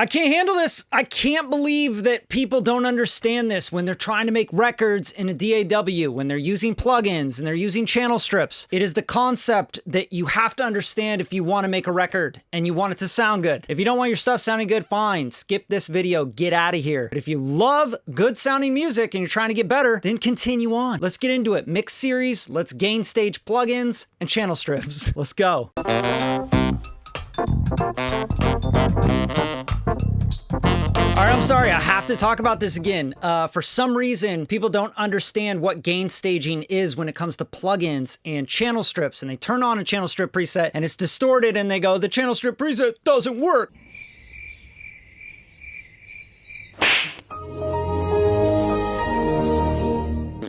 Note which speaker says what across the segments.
Speaker 1: I can't handle this. I can't believe that people don't understand this when they're trying to make records in a DAW, when they're using plugins and they're using channel strips. It is the concept that you have to understand if you want to make a record and you want it to sound good. If you don't want your stuff sounding good, fine. Skip this video. Get out of here. But if you love good sounding music and you're trying to get better, then continue on. Let's get into it. Mix series. Let's gain stage plugins and channel strips. Let's go. All right, I'm sorry, I have to talk about this again. For some reason, people don't understand what gain staging is when it comes to plugins and channel strips, and they turn on a channel strip preset and it's distorted and they go, the channel strip preset doesn't work.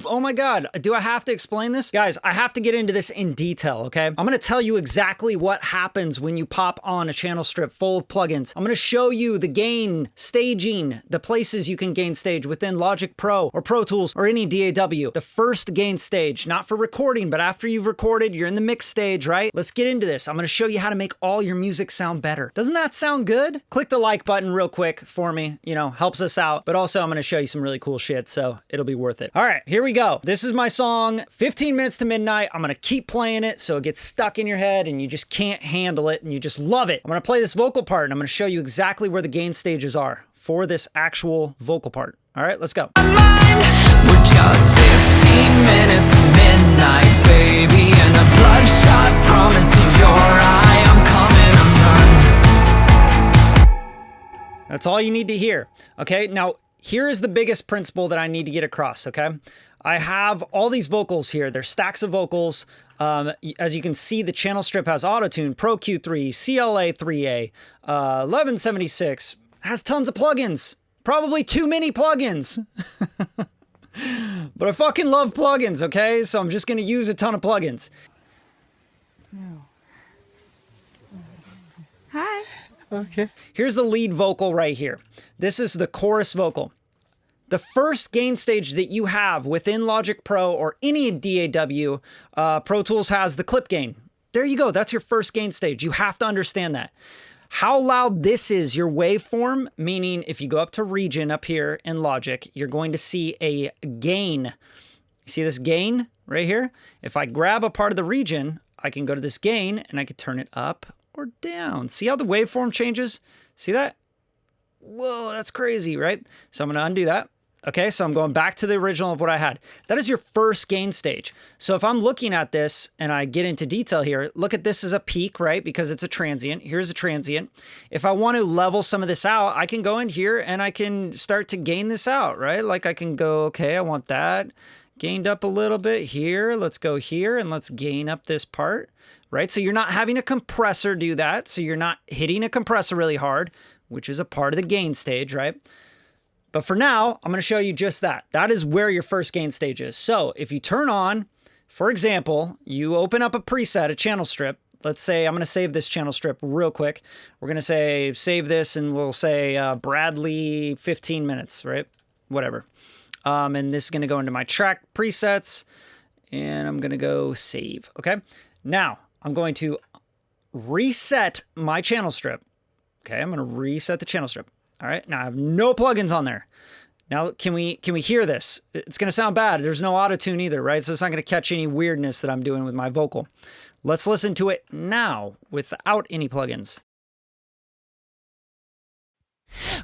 Speaker 1: Oh my God, do I have to explain this? Guys, I have to get into this in detail, okay? I'm gonna tell you exactly what happens when you pop on a channel strip full of plugins. I'm gonna show you the gain staging, the places you can gain stage within Logic Pro or Pro Tools or any DAW. The first gain stage, not for recording, but after you've recorded, you're in the mix stage, right? Let's get into this. I'm gonna show you how to make all your music sound better. Doesn't that sound good? Click the like button real quick for me, you know, helps us out. But also I'm gonna show you some really cool shit, so it'll be worth it. All right, here we go. This is my song, 15 Minutes to Midnight. I'm gonna keep playing it so it gets stuck in your head and you just can't handle it and you just love it. I'm gonna play this vocal part and I'm gonna show you exactly where the gain stages are for this actual vocal part. All right, let's go.
Speaker 2: We're just 15 minutes to midnight, baby, and a bloodshot promise in your eye. I'm coming, I'm done.
Speaker 1: That's all you need to hear. Okay, now here is the biggest principle that I need to get across, okay? I have all these vocals here. They're stacks of vocals. As you can see, the channel strip has Autotune, Pro Q3, CLA 3A, 1176. Has tons of plugins. Probably too many plugins. But I fucking love plugins, okay? So I'm just gonna use a ton of plugins.
Speaker 3: No. Hi.
Speaker 4: Okay.
Speaker 1: Here's the lead vocal right here. This is the chorus vocal. The first gain stage that you have within Logic Pro or any DAW, Pro Tools has the clip gain. There you go. That's your first gain stage. You have to understand that. How loud this is your waveform, meaning if you go up to region up here in Logic, you're going to see a gain. See this gain right here? If I grab a part of the region, I can go to this gain and I can turn it up or down. See how the waveform changes? See that? Whoa, that's crazy, right? So I'm going to undo that. Okay, so I'm going back to the original of what I had. That is your first gain stage. So if I'm looking at this and I get into detail here, look at this as a peak, right? Because it's a transient. Here's a transient. If I want to level some of this out, I can go in here and I can start to gain this out, right? Like I can go, okay, I want that gained up a little bit here. Let's go here and let's gain up this part, right? So you're not having a compressor do that. So you're not hitting a compressor really hard, which is a part of the gain stage, right? But for now, I'm going to show you just that. That is where your first gain stage is. So if you turn on, for example, you open up a preset, a channel strip. Let's say I'm going to save this channel strip real quick. We're going to say save this and we'll say Bradley 15 minutes, right? Whatever. And this is going to go into my track presets and I'm going to go save. Okay. Now I'm going to reset my channel strip. Okay. I'm going to reset the channel strip. All right, now I have no plugins on there. Now, can we hear this? It's gonna sound bad. There's no auto-tune either, right? So it's not gonna catch any weirdness that I'm doing with my vocal. Let's listen to it now without any plugins.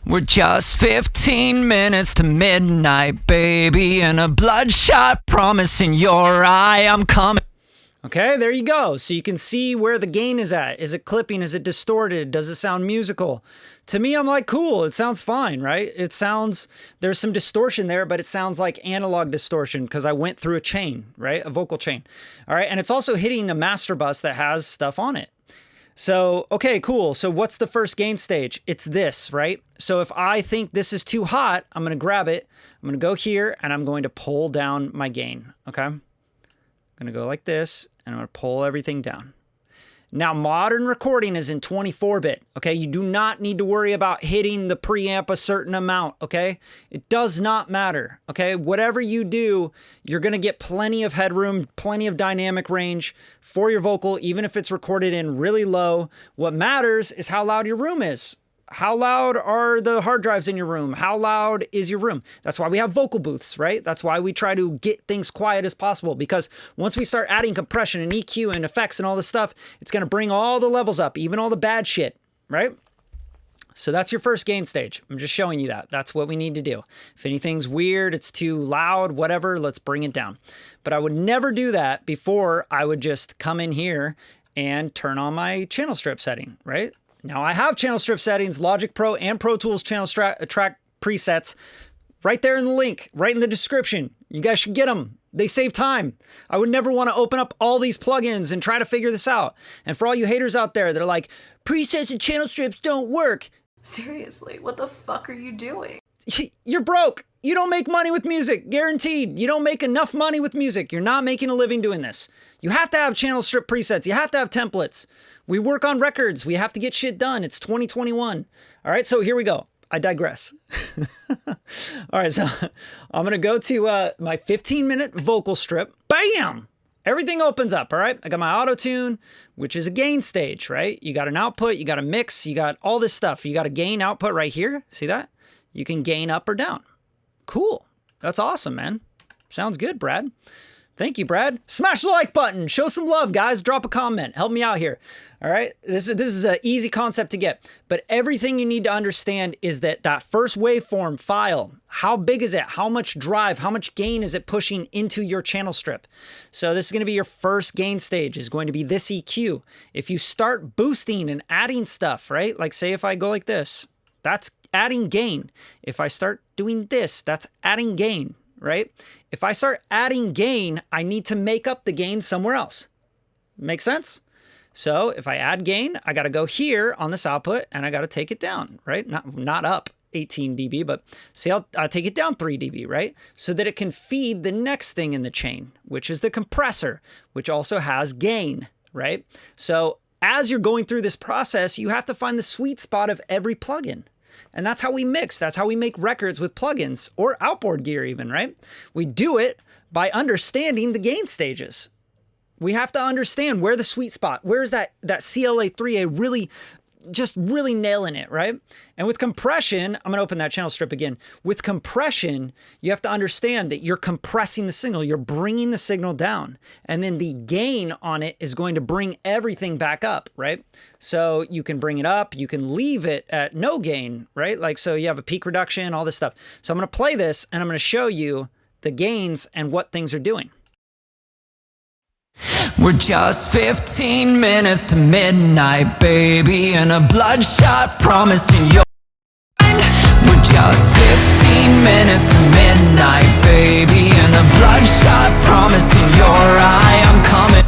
Speaker 2: We're just 15 minutes to midnight, baby, and a bloodshot promise in your eye. I'm coming.
Speaker 1: Okay, there you go. So you can see where the gain is at. Is it clipping? Is it distorted? Does it sound musical? To me, I'm like, cool, it sounds fine, right? It sounds, there's some distortion there, but it sounds like analog distortion because I went through a chain, right? A vocal chain. All right, and it's also hitting the master bus that has stuff on it. So, okay, cool. So what's the first gain stage? It's this, right? So if I think this is too hot, I'm gonna grab it. I'm gonna go here and I'm going to pull down my gain, okay? I'm gonna go like this and I'm gonna pull everything down. Now, modern recording is in 24-bit, okay? You do not need to worry about hitting the preamp a certain amount, okay? It does not matter, okay? Whatever you do, you're gonna get plenty of headroom, plenty of dynamic range for your vocal, even if it's recorded in really low. What matters is how loud your room is, How loud are the hard drives in your room? How loud is your room? That's why we have vocal booths, right? That's why we try to get things quiet as possible, because once we start adding compression and EQ and effects and all this stuff, it's going to bring all the levels up, even all the bad shit, right? So that's your first gain stage. I'm just showing you that. That's what we need to do. If anything's weird, it's too loud, whatever, let's bring it down. But I would never do that before I would just come in here and turn on my channel strip setting, right? Now I have channel strip settings, Logic Pro and Pro Tools channel track presets right there in the link, right in the description. You guys should get them. They save time. I would never want to open up all these plugins and try to figure this out. And for all you haters out there that are like, presets and channel strips don't work.
Speaker 3: Seriously, what the fuck are you doing?
Speaker 1: You're broke. You don't make money with music, guaranteed. You don't make enough money with music. You're not making a living doing this. You have to have channel strip presets. You have to have templates. We work on records. We have to get shit done. It's 2021. All right, so here we go. I digress. All right, so I'm going to go to my 15-minute vocal strip. Bam! Everything opens up, all right? I got my auto tune, which is a gain stage, right? You got an output, you got a mix, you got all this stuff. You got a gain output right here. See that? You can gain up or down. Cool. That's awesome, man. Sounds good, Brad. Thank you, Brad. Smash the like button. Show some love, guys. Drop a comment. Help me out here. All right. This is an easy concept to get. But everything you need to understand is that first waveform file, how big is it? How much drive? How much gain is it pushing into your channel strip? So this is going to be your first gain stage, is going to be this EQ. If you start boosting and adding stuff, right? Like say if I go like this, that's adding gain. If I start doing this, that's adding gain. Right? If I start adding gain, I need to make up the gain somewhere else. Make sense? So if I add gain, I got to go here on this output and I got to take it down, right? Not up 18 dB, but see, I'll take it down 3 dB, right? So that it can feed the next thing in the chain, which is the compressor, which also has gain, right? So as you're going through this process, you have to find the sweet spot of every plugin. And that's how we mix. That's how we make records with plugins or outboard gear even, right? We do it by understanding the gain stages. We have to understand where the sweet spot, where's that CLA3A really nailing it, right? And with compression, I'm going to open that channel strip again. With compression, you have to understand that you're compressing the signal. You're bringing the signal down. And then the gain on it is going to bring everything back up, right? So you can bring it up. You can leave it at no gain, right? Like, so you have a peak reduction, all this stuff. So I'm going to play this and I'm going to show you the gains and what things are doing.
Speaker 2: We're just 15 minutes to midnight, baby, and a bloodshot promising you. We're just 15 minutes to midnight, baby, and a bloodshot promising your eye. I'm coming.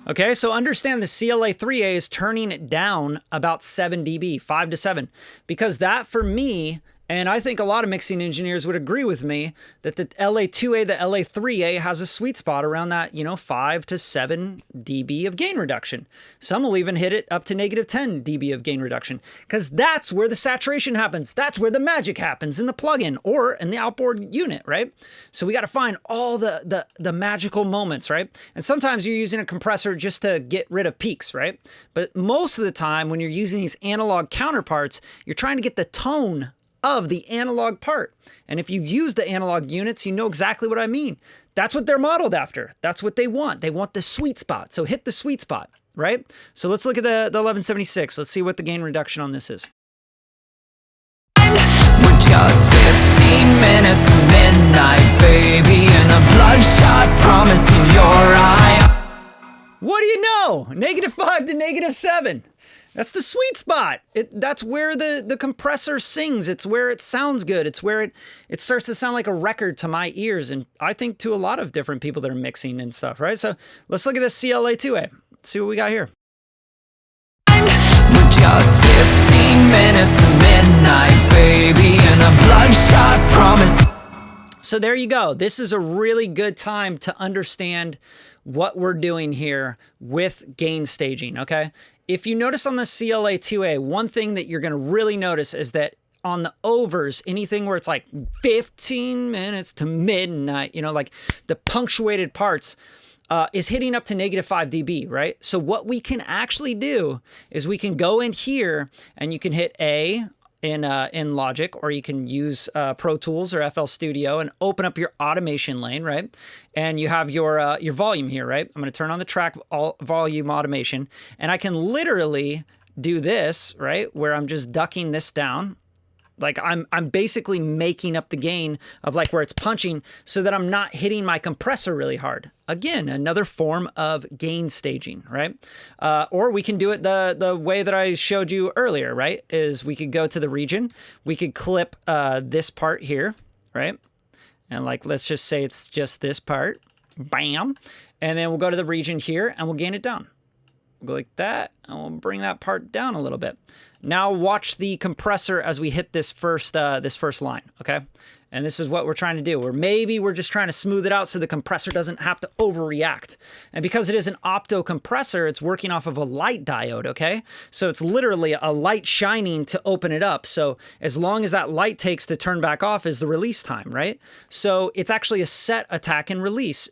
Speaker 1: Okay, so understand the CLA3A is turning it down about 7 dB, 5 to 7, because that for me, and I think a lot of mixing engineers would agree with me, that the LA2A, the LA3A has a sweet spot around that, 5 to 7 dB of gain reduction. Some will even hit it up to negative 10 dB of gain reduction, because that's where the saturation happens. That's where the magic happens in the plugin or in the outboard unit, right? So we got to find all the magical moments, right? And sometimes you're using a compressor just to get rid of peaks, right? But most of the time when you're using these analog counterparts, you're trying to get the tone of the analog part. And if you've used the analog units, you know exactly what I mean. That's what they're modeled after. That's what they want. They want the sweet spot. So hit the sweet spot, right? So let's look at the 1176. Let's see what the gain reduction on this is.
Speaker 2: We're just 15 minutes to midnight, baby, and a bloodshot promising your eye.
Speaker 1: What do you know? -5 to -7. That's the sweet spot. That's where the compressor sings. It's where it sounds good. It's where it starts to sound like a record to my ears, and I think to a lot of different people that are mixing and stuff, right? So let's look at this CLA2A. Let's see what we got here.
Speaker 2: We're just 15 minutes to midnight, baby, and a bloodshot promise.
Speaker 1: So there you go. This is a really good time to understand what we're doing here with gain staging, okay? If you notice on the CLA2A, one thing that you're going to really notice is that on the overs, anything where it's like 15 minutes to midnight, like the punctuated parts, is hitting up to -5 dB, right? So what we can actually do is we can go in here and you can hit A in Logic, or you can use Pro Tools or FL Studio and open up your automation lane, right? And you have your volume here, right? I'm going to turn on the track volume automation, and I can literally do this, right? Where I'm just ducking this down. Like I'm basically making up the gain of like where it's punching so that I'm not hitting my compressor really hard. Again, another form of gain staging, right? Or we can do it the way that I showed you earlier, right? Is we could go to the region, we could clip this part here, right? And like, let's just say it's just this part, bam. And then we'll go to the region here and we'll gain it down. We'll go like that, and we'll bring that part down a little bit. Now watch the compressor as we hit this first line, okay? And this is what we're trying to do. Or maybe we're just trying to smooth it out so the compressor doesn't have to overreact. And because it is an opto compressor, it's working off of a light diode, okay? So it's literally a light shining to open it up. So as long as that light takes to turn back off is the release time, right? So it's actually a set, attack, and release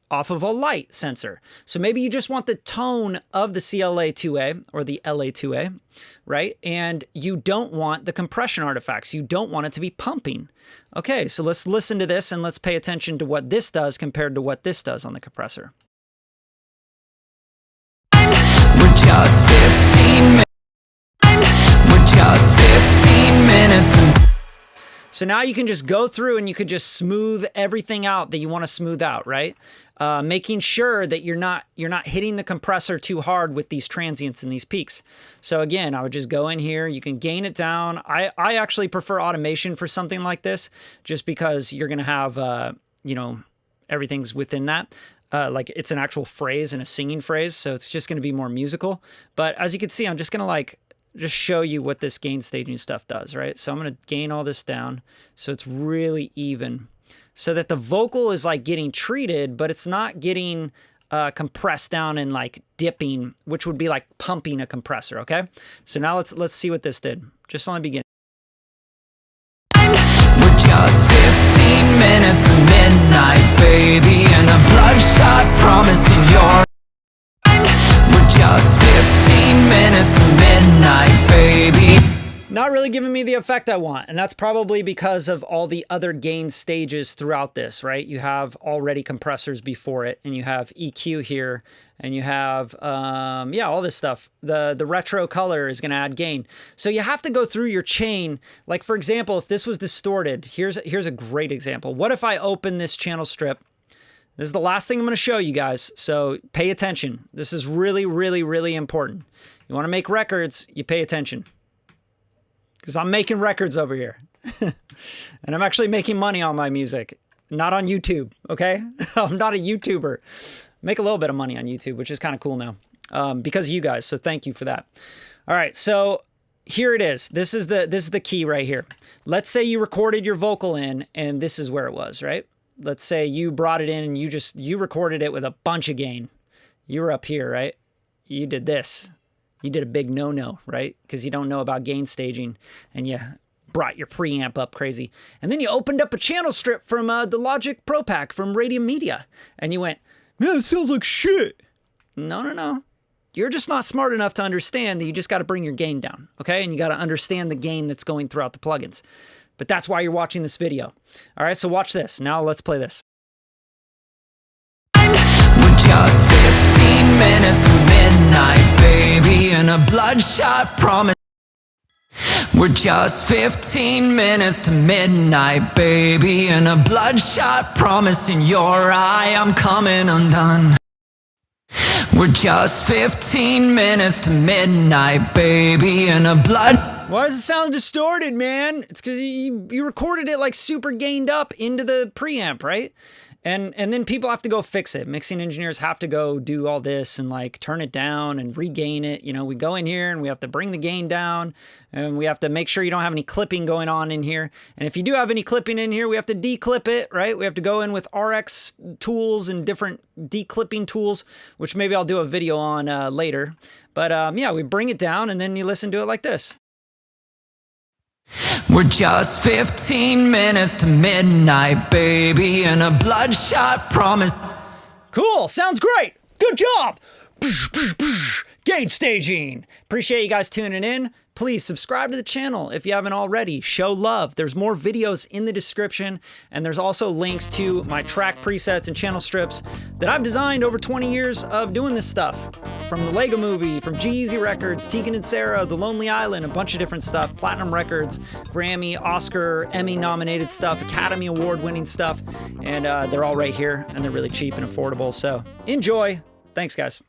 Speaker 1: off of a light sensor. So maybe you just want the tone of the CLA2A or the LA2A, right? And you don't want the compression artifacts. You don't want it to be pumping. Okay, so let's listen to this and let's pay attention to what this does compared to what this does on the compressor.
Speaker 2: We're just 15 minutes to
Speaker 1: So now you can just go through and you could just smooth everything out that you want to smooth out, right? Making sure that you're not hitting the compressor too hard with these transients and these peaks. So again, I would just go in here. You can gain it down. I actually prefer automation for something like this, just because you're gonna have you know, everything's within that. Like it's an actual phrase and a singing phrase, so it's just gonna be more musical. But as you can see, I'm just gonna like just show you what this gain staging stuff does, right? So I'm going to gain all this down so it's really even, so that the vocal is like getting treated, but it's not getting compressed down and like dipping, which would be like pumping a compressor, okay? So now let's see what this did, just on the beginning.
Speaker 2: We're just 15 minutes to midnight, baby, and a bloodshot promising your We're just 15 minutes to midnight, baby.
Speaker 1: Not really giving me the effect I want, and that's probably because of all the other gain stages throughout this, right? You have already compressors before it, and you have EQ here, and you have, yeah, all this stuff. The retro color is going to add gain. So you have to go through your chain. Like, for example, if this was distorted, here's a great example. What if I open this channel strip? This is the last thing I'm going to show you guys, so pay attention. This is really, really, really important. You want to make records, you pay attention. Because I'm making records over here. And I'm actually making money on my music. Not on YouTube, okay? I'm not a YouTuber. Make a little bit of money on YouTube, which is kind of cool now. Because of you guys, so thank you for that. All right, so here it is. This is the key right here. Let's say you recorded your vocal in, and this is where it was, right? Let's say you brought it in and you recorded it with a bunch of gain. You were up here, right? You did this. You did a big no-no, right? Because you don't know about gain staging, and you brought your preamp up crazy. And then you opened up a channel strip from the Logic Pro Pack from Radium Media, and you went, man, it sounds like shit. No, no, no. You're just not smart enough to understand that you just got to bring your gain down, okay? And you got to understand the gain that's going throughout the plugins. But that's why you're watching this video. All right, so watch this. Now let's play this.
Speaker 2: We're just 15 minutes to midnight, baby, and a bloodshot promise. We're just 15 minutes to midnight, baby, and a bloodshot promise in your eye. I'm coming undone. We're just 15 minutes to midnight, baby, and a blood.
Speaker 1: Why does it sound distorted, man? It's because you recorded it like super gained up into the preamp, right? And then people have to go fix it. Mixing engineers have to go do all this and like turn it down and regain it. You know, we go in here and we have to bring the gain down, and we have to make sure you don't have any clipping going on in here. And if you do have any clipping in here, we have to declip it, right? We have to go in with RX tools and different declipping tools, which maybe I'll do a video on later. But yeah, we bring it down and then you listen to it like this.
Speaker 2: We're just 15 minutes to midnight, baby, and a bloodshot promise.
Speaker 1: Cool. Sounds great. Good job. Gain staging. Appreciate you guys tuning in. Please subscribe to the channel if you haven't already. Show love. There's more videos in the description, and there's also links to my track presets and channel strips that I've designed over 20 years of doing this stuff. From the Lego Movie, from G-Eazy Records, Tegan and Sarah, The Lonely Island, a bunch of different stuff, Platinum Records, Grammy, Oscar, Emmy nominated stuff, Academy Award winning stuff, and they're all right here, and they're really cheap and affordable, so enjoy. Thanks, guys.